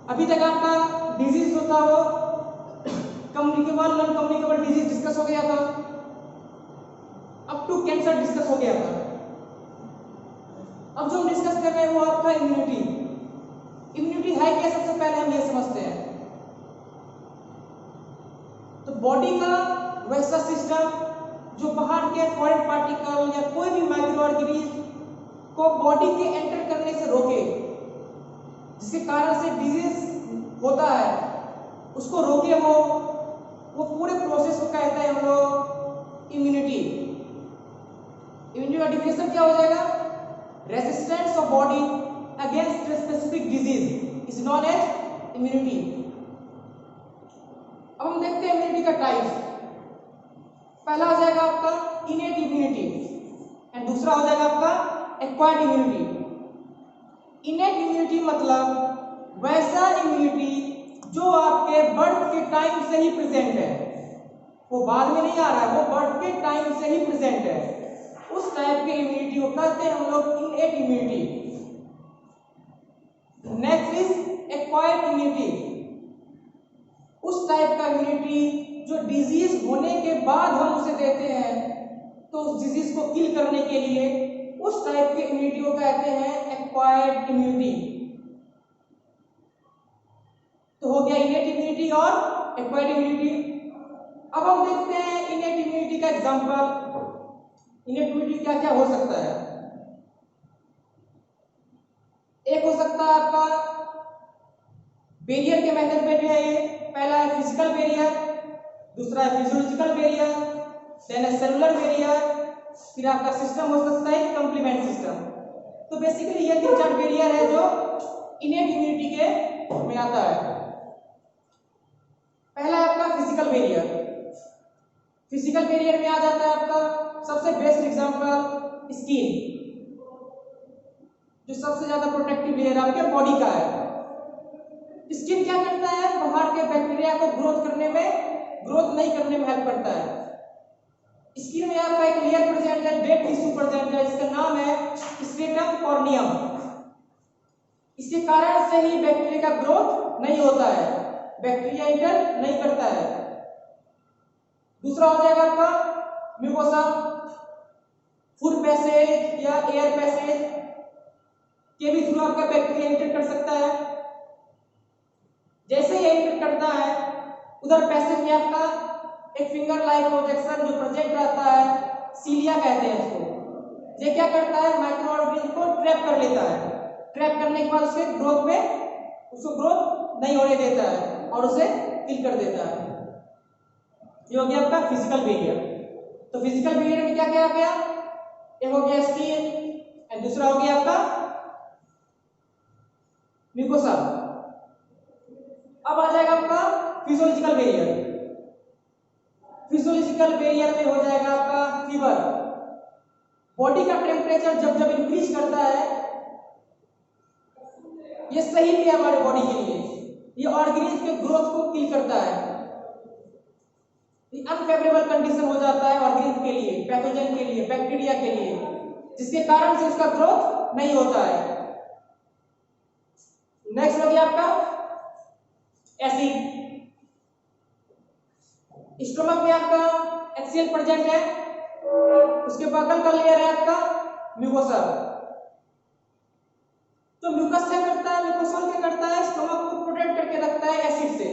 अभी तक आपका डिजीज जो था वो communicable non communicable disease discuss हो गया था, अप टू कैंसर डिस्कस हो गया था। अब जो हम डिस्कस कर रहे हैं वो आपका इम्यूनिटी। इम्यूनिटी है क्या, सबसे पहले हम ये समझते हैं। तो बॉडी का वैसा सिस्टम जो बाहर के फॉरेन पार्टिकल या कोई भी माइक्रो ऑर्गेनिज्म को बॉडी के एंटर करने से रोके, जिसके कारण से डिजीज होता है उसको रोके, वो पूरे प्रोसेस को कहते हैं हम लोग इम्यूनिटी। इम्यूनिटी का डिफिनेशन क्या हो जाएगा? Resistance of body against specific disease is known as immunity. अब हम देखते हैं इम्यूनिटी का टाइप्स। पहला हो जाएगा आपका इनेट इम्यूनिटी एंड दूसरा हो जाएगा आपका एक्वायर्ड इम्यूनिटी। इनेट इम्यूनिटी मतलब वैसा इम्यूनिटी जो आपके बर्थ के टाइम से ही प्रेजेंट है, वो बाद में नहीं आ रहा है, वो बर्थ के टाइम से ही प्रेजेंट है। उस टाइप के इम्यूनिटी को कहते हैं हम लोग innate immunity. Next is acquired immunity. उस टाइप का इम्यूनिटी जो डिजीज होने के बाद हम उसे देते हैं, तो उस डिजीज को किल करने के लिए उस टाइप के इम्यूनिटी को कहते हैं एक्वायर्ड इम्यूनिटी। तो हो गया इनेट इम्यूनिटी और एक्वायर्ड इम्यूनिटी। अब हम देखते हैं इनेट इम्यूनिटी का एग्जांपल। इनेट इम्यूनिटी क्या क्या हो सकता है? एक हो सकता है आपका बैरियर के मेथड पे जो है ये, पहला है फिजिकल बैरियर, दूसरा है फिजियोलॉजिकल बैरियर, देन है सेलुलर बैरियर, फिर आपका सिस्टम हो सकता है कंप्लीमेंट सिस्टम। तो बेसिकली ये 3-4 बैरियर है जो इनेट इम्यूनिटी के में आता है। पहला है आपका फिजिकल बैरियर। फिजिकल बैरियर में आ जाता है आपका सबसे बेस्ट एग्जांपल स्किन, जो सबसे ज्यादा प्रोटेक्टिव लेयर आपके बॉडी का है। स्किन क्या करता है? बाहर के बैक्टीरिया को ग्रोथ नहीं करने में हेल्प करता है। स्किन में आपका एक लेयर प्रेजेंट है, डेड टिश्यू प्रेजेंट है, इसका नाम है स्ट्रेटम कॉर्नियम। इसके कारण से ही बैक्टीरिया का ग्रोथ नहीं होता है, बैक्टीरिया इंटर नहीं करता है। दूसरा हो जाएगा आपका म्यूकोसा। फूड पैसेज या एयर पैसेज के भी थ्रू आपका बैक्टीरिया एंटर कर सकता है। जैसे ही एंटर करता है, उधर पैसेज में आपका एक फिंगर लाइक प्रोजेक्शन जो प्रोजेक्ट रहता है, सीलिया कहते हैं इसको। ये क्या करता है? माइक्रो ऑर्गेनिज्म को ट्रैप कर लेता है। ट्रैप करने के बाद उसके ग्रोथ में उसको ग्रोथ नहीं होने देता है और उसे किल कर देता है। ये हो गया आपका फिजिकल बैरियर। तो फिजिकल बैरियर में क्या क्या आ गया? एक हो गया स्किन एंड दूसरा हो गया आपका म्यूकोसा। अब आ जाएगा आपका फिजियोलॉजिकल बैरियर। फिजियोलॉजिकल बैरियर में हो जाएगा आपका फीवर। बॉडी का टेम्परेचर जब जब इंक्रीज करता है, ये सही नहीं है हमारे बॉडी के लिए, ये ऑर्गेनिज्म के ग्रोथ को किल करता है। अनफेवरेबल कंडीशन हो जाता है ऑर्गेनिज्म के लिए, पैथोजन के लिए, बैक्टीरिया के लिए, जिसके कारण से उसका ग्रोथ नहीं होता है। नेक्स्ट हो गया आपका एसिड। स्टोमक में आपका HCl प्रेजेंट है, उसके बगल का लेयर है आपका म्यूकोसा। तो म्यूकस क्या करता है? म्यूकोसोल क्या करता है? स्टोमक को प्रोटेक्ट करके रखता है एसिड से।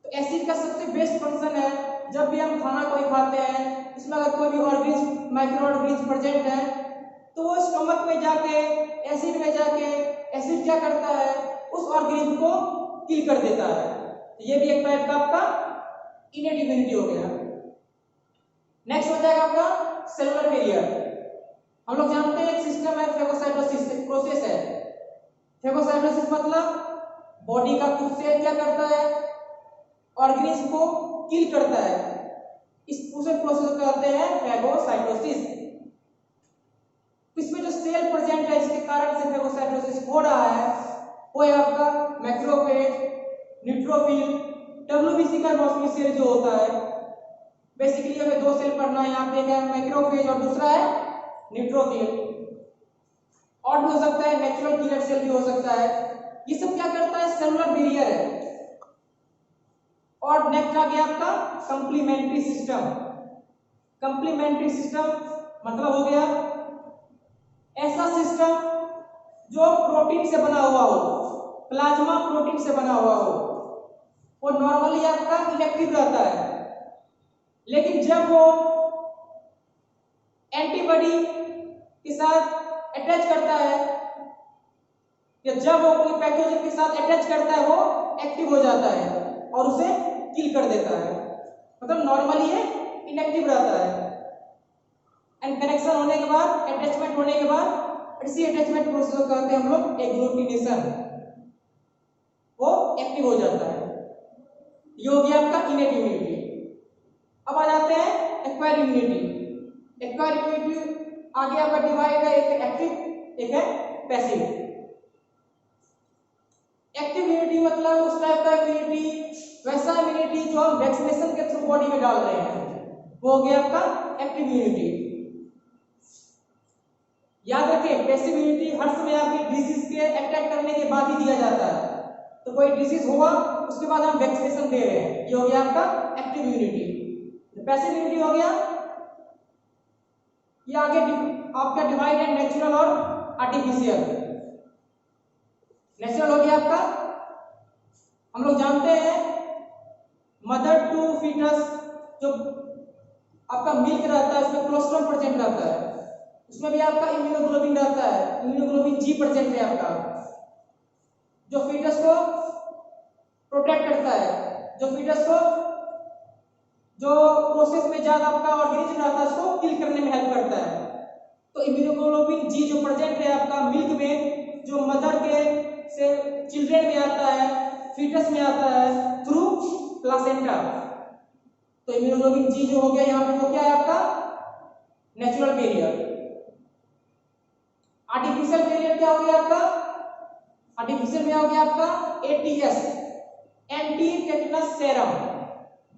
तो एसिड का सबसे बेस्ट फंक्शन है, जब भी हम खाना कोई खाते हैं, इसमें अगर कोई भी ऑर्गेनिज्म माइक्रो ऑर्गेनिज्म प्रेजेंट है, तो वो स्टोमक में जाके एसिड में जाके एसिड क्या करता है? उस ऑर्गेनिज्म को किल कर देता है। तो ये भी एक टाइप का आपका इनेट इम्यूनिटी हो गया। नेक्स्ट हो जाएगा आपका सेलुलर बैरियर। हम लोग जानते हैं एक सिस्टम है फेगोसाइटोसिस, एक प्रोसेस है। फेगोसाइटोसिस मतलब बॉडी का खुद से क्या करता है? ऑर्गेनिज्म को किल करता है। इस पूरे प्रोसेस को कहते हैं फेगोसाइटोसिस। इसमें जो सेल प्रेजेंट है जिसके कारण से फेगोसाइटोसिस हो रहा है, वो है आपका मैक्रोफेज, न्यूट्रोफिल, WBC का मौसमी सेल जो होता है। बेसिकली हमें 2 सेल पढ़ना है यहाँ पे, एक है मैक्रोफेज और दूसरा है न्यूट्रोफिल। और भी हो सकता है नेचुरल किलर सेल भी हो सकता है। ये सब क्या करता है, सेलुलर बैरियर है। और नेक्स्ट आ गया आपका कंप्लीमेंट्री सिस्टम। कंप्लीमेंट्री सिस्टम मतलब हो गया ऐसा सिस्टम जो प्रोटीन से बना हुआ हो, प्लाज्मा प्रोटीन से बना हुआ हो। वो नॉर्मली आपका इनएक्टिव रहता है, लेकिन जब वो एंटीबॉडी के साथ अटैच करता है या जब वो कोई पैथोजन के साथ अटैच करता है, वो एक्टिव हो जाता है और उसे किल कर देता है। मतलब नॉर्मली ये इनएक्टिव रहता है, एंड कनेक्शन होने के बाद, अटैचमेंट होने के बाद, इसी अटैचमेंट प्रोसेस को कहते हैं हम लोग एग्लूटिनेशन, वो एक्टिव हो जाता है। ये हो गया आपका इनेट इम्यूनिटी। अब आ जाते हैं एक्वायर्ड इम्यूनिटी। एक्वायर्ड इम्यूनिटी आगे आपका डिवाइड है, एक एक्टिव एक है पैसिव। एक्टिव इम्यूनिटी मतलब उस टाइप का इम्यूनिटी, वैसा इम्यूनिटी जो हम वैक्सीनेशन के थ्रू बॉडी में डाल रहे हैं, वो हो गया आपका एक्टिव इम्यूनिटी। याद रखें, पैसिव इम्यूनिटी हर समय आपकी डिजीज के अटैक करने के बाद ही दिया जाता है। तो कोई डिजीज हुआ उसके बाद हम वैक्सीनेशन दे रहे हैं, ये हो गया आपका एक्टिव इम्यूनिटी। पैसिव इम्यूनिटी हो गया, ये आगे आपका डिवाइड है नेचुरल और आर्टिफिशियल। नेचुरल हो गया आपका, हम लोग जानते हैं मदर टू फीटस जो आपका मिल्क रहता है उसमें कोलेस्ट्रॉल प्रेजेंट रहता है, उसमें भी आपका इम्यूनोग्लोबिन रहता है, इम्यूनोग्लोबिन जी प्रेजेंट है आपका, जो फीटस को प्रोटेक्ट करता है, जो फीटस को जो प्रोसेस में ज्यादा आपका ऑर्गेनिज्म रहता है उसको किल करने में हेल्प करता है। तो इम्यूनोग्लोबिन जी जो प्रेजेंट है आपका मिल्क में, जो मदर के से चिल्ड्रन में आता है, फीटस में आता है थ्रू प्लासेंटा। तो इम्यूनोग्लोबिन जी जो हो गया यहाँ पे वो क्या है आपका नेचुरल बैरियर। आर्टिफिशियल बैरियर क्या हो गया आपका, आर्टिफिशियल में हो गया आपका एटीएस, एंटी टेटनस सेरम,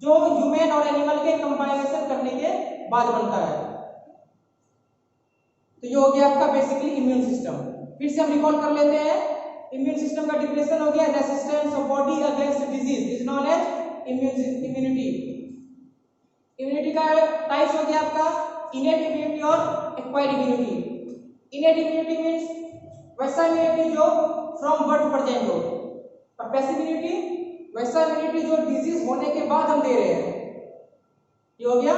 जो ह्यूमन और एनिमल के कंबाइनेशन करने के बाद बनता है। तो ये हो गया आपका बेसिकली इम्यून सिस्टम। फिर से हम रिकॉल कर लेते हैं, इम्यून सिस्टम का डिफिनेशन हो गया resistance of body against disease is known as immunity. Immunity का टाइप्स हो गया आपका इनेट इम्यूनिटी और acquired immunity. Innate immunity means वैसा इम्यूनिटी जो फ्रॉम बर्थ प्रेजेंट हो, और पैसिव इम्यूनिटी वैसा इम्यूनिटी जो डिजीज होने के बाद हम दे रहे हैं, ये हो गया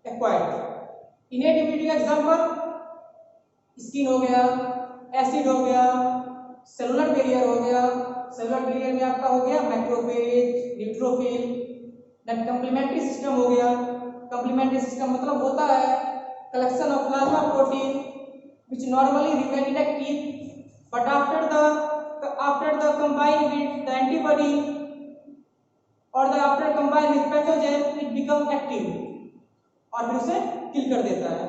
एक्वायर्ड। इनेट इम्यूनिटी का एग्जांपल स्किन हो गया, एसिड हो गया, सेलुलर बैरियर हो गया। सेलुलर बैरियर में आपका हो गया macrophage, neutrophil. Then complementary system हो गया। कंप्लीमेंट्री सिस्टम मतलब होता है collection of plasma protein which normally remain inactive but after the combine with the antibody or the after combine with pathogen it become active और फिर उसे किल कर देता है।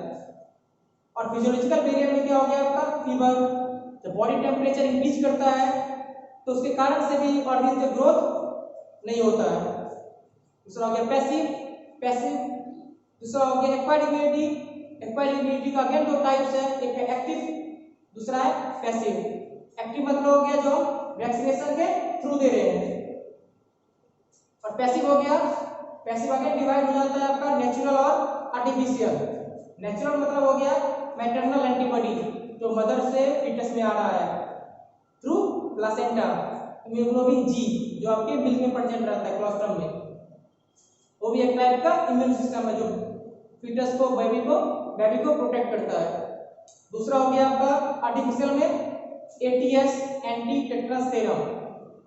और फिजियोलॉजिकल बैरियर में क्या हो गया आपका फीवर, जब बॉडी टेम्परेचर इंक्रीज करता है तो उसके कारण से भी ऑर्गेन का ग्रोथ नहीं होता है। दूसरा हो गया पैसिव। दूसरा हो गया एक्वायर्ड इम्यूनिटी। एक्वायर्ड इम्यूनिटी का अगेन दो टाइप्स है, एक है एक्टिव, दूसरा है पैसिव। एक्टिव मतलब हो गया जो वैक्सीनेशन के थ्रू दे रहे हैं, और पैसिव हो गया, पैसिव अगेन डिवाइड हो जाता है आपका नेचुरल और आर्टिफिशियल। नेचुरल मतलब हो गया मैटरनल एंटीबॉडी जो मदर से फीटस में आ रहा है थ्रू प्लासेंटा, इम्यूनोग्लोबिन जी जो आपके मिल्क में प्रेजेंट रहता है कोलेस्ट्रॉल में, वो भी एक टाइप का इम्यून सिस्टम है जो फीटस को बेबी को प्रोटेक्ट करता है। दूसरा हो गया आपका आर्टिफिशियल में एटीएस, एंटी टेटनस सेरम,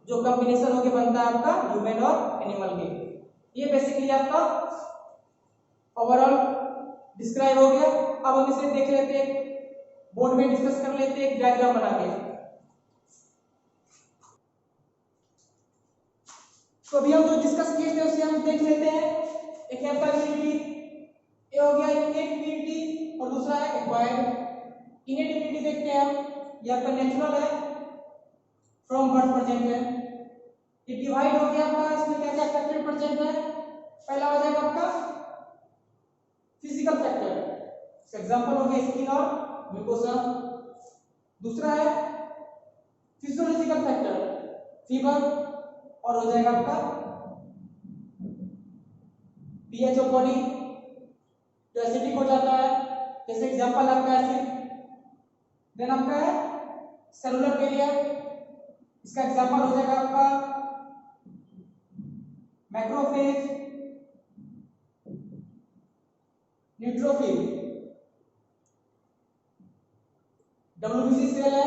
जो कॉम्बिनेशन होके बनता है आपका ह्यूमन और एनिमल के। ये बेसिकली आपका ओवरऑल डिस्क्राइब हो गया। अब हम इसे देख लेते हैं, बोर्ड में डिस्कस कर लेते हैं एक डायग्राम बना के। तो अभी हम जो डिस्कस किए थे उसे हम देख लेते हैं। एक है आपका इम्यूनिटी, ये हो गया इनेट इम्यूनिटी, और दूसरा है एक्वायर्ड। इनेट इम्यूनिटी देखते हैं हम, ये आपका नेचुरल है, फ्रॉम बर्थ प्रेजेंट है। ये डिवाइड हो गया आपका, इसमें क्या क्या फैक्टर प्रेजेंट है। पहला हो जाएगा आपका फिजिकल फैक्टर, एग्जांपल हो गया स्किन और म्यूकोसा। दूसरा है फिजियोलॉजिकल फीवर, और हो जाएगा आपका पीएच ऑफ बॉडी जो एसिडिक हो जाता है, जैसे एग्जांपल आपका एसिड। देन आपका है सेलुलर बैरियर, इसका एग्जांपल हो जाएगा आपका मैक्रोफेज, न्यूट्रोफिल। डब्ल्यूबीसी सेल है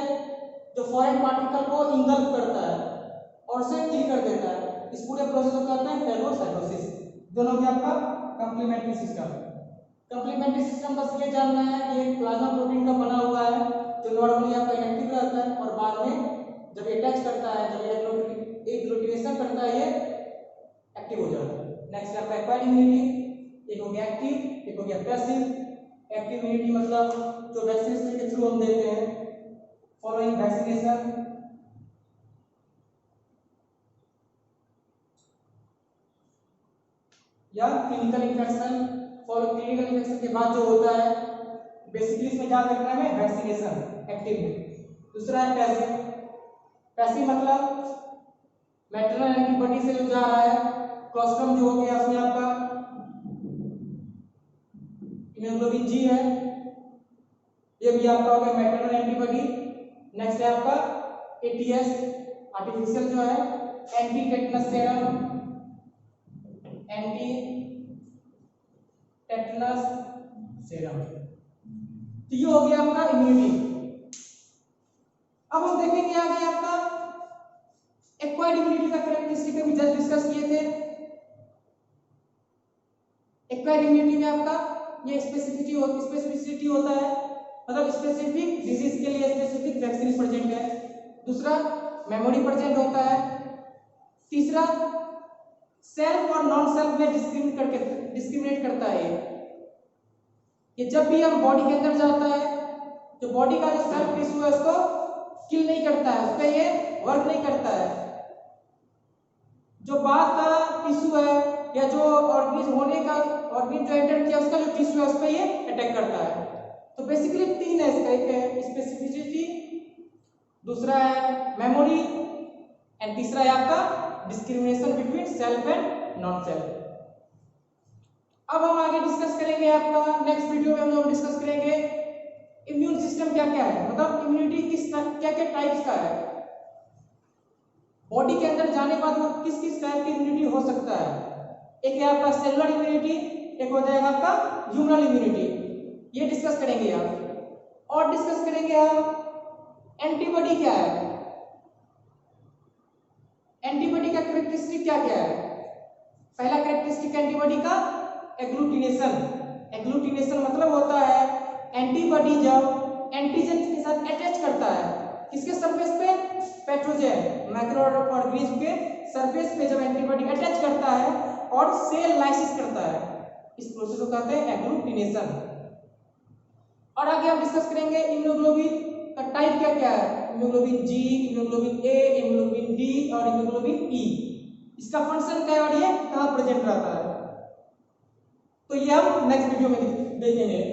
जो फॉरेन पार्टिकल को इंगल्फ करता है और उसे किल कर देता है। इस पूरे प्रोसेस को कहते हैं फेगोसाइटोसिस। दोनों के आपका कंप्लीमेंट्री सिस्टम। कंप्लीमेंट्री सिस्टम बस ये जानना है कि एक प्लाज्मा प्रोटीन का बना हुआ है जो नॉर्मली आपका इनएक्टिव रहता है और बाद में जब अटैच करता है, जब एग्लूटिनेशन करता है, ये एक्टिव हो जाता है। नेक्स्ट आपका एक्वायर्ड इम्यूनिटी, एक हो गया एक्टिव, एक हो गया पैसिव। एक्टिव इम्यूनिटी मतलब जो वैक्सीनेशन के थ्रू हम देते हैं फॉलोइंग वैक्सीनेशन, या clinical infection. Follow clinical infection के बाद जो होता है बेसिकली इसमें क्या करना है वैक्सीनेशन एक्टिव में। दूसरा है पैसिव। पैसिव मतलब मैटरनल एंटीबॉडी से जो जा रहा है, क्लोस्ट्रम जो हो गया उसमें आपका हीमोग्लोबिन जी है, ये भी आपका हो गया मैटरनल एंटीबॉडी। नेक्स्ट है आपका एटीएस आर्टिफिशियल जो है anti tetanus serum, anti tetanus serum. तो ये हो गया आपका इम्यूनिटी। अब हम देखेंगे आगे आपका एक्वायर्ड इम्यूनिटी का कैरेक्टरिस्टिक भी जस्ट डिस्कस किए थे। एक्वायर्ड इम्यूनिटी में आपका ये स्पेसिफिसिटी होता है, मतलब स्पेसिफिक डिजीज के लिए स्पेसिफिक वैक्सीन प्रेजेंट है। दूसरा मेमोरी प्रेजेंट होता है। तीसरा सेल्फ और नॉन सेल्फ में डिस्क्रिमिनेट करता है। ये जब भी हम बॉडी के अंदर जाता है तो बॉडी का जो सेल्फ टिश्यू है उसको किल नहीं करता है, उस पर ये वर्क नहीं करता है। जो बाद का टिश्यू है या जो ऑर्गेनिज्म होने का ऑर्गेनिज्म जो एंटर किया उसका जो टिश्यू है उस पर ये अटैक करता है। तो बेसिकली तीन है इसका, एक है स्पेसिफिसिटी, दूसरा है मेमोरी एंड तीसरा है आपका discrimination between self and non self. अब हम आगे डिस्कस करेंगे आपका नेक्स्ट वीडियो में हम लोग डिस्कस करेंगे इम्यून सिस्टम क्या क्या है, मतलब इम्यूनिटी किस क्या क्या टाइप्स का है, बॉडी के अंदर जाने के बाद वो किस किस टाइप की इम्यूनिटी हो सकता है। एक है आपका सेलुलर इम्यूनिटी, एक हो जाएगा आपका ह्यूमरल इम्यूनिटी, ये डिस्कस करेंगे आप। और डिस्कस करेंगे हम एंटीबॉडी क्या है, एंटीबॉडी का कैरेक्टरिस्टिक क्या क्या है। पहला कैरेक्टरिस्टिक एंटीबॉडी का एग्लूटिनेशन। एग्लूटिनेशन मतलब होता है एंटीबॉडी जब एंटीजन के साथ अटैच करता है, किसके सरफेस पे, पैथोजन माइक्रो ऑर्गेनिज्म के सरफेस पे जब एंटीबॉडी अटैच करता है और सेल लाइसिस करता है, इस प्रोसेस को कहते हैं एग्लूटिनेशन। और आगे हम डिस्कस करेंगे इम्यूनोग्लोबिन का टाइप क्या क्या है, इम्यूनोग्लोबिन जी, इम्यूनोग्लोबिन ए, इम्यूनोग्लोबिन डी और इम्यूनोग्लोबिन ई, इसका फंक्शन क्या है और ये कहां प्रेजेंट रहता है। तो ये हम नेक्स्ट वीडियो में देखेंगे।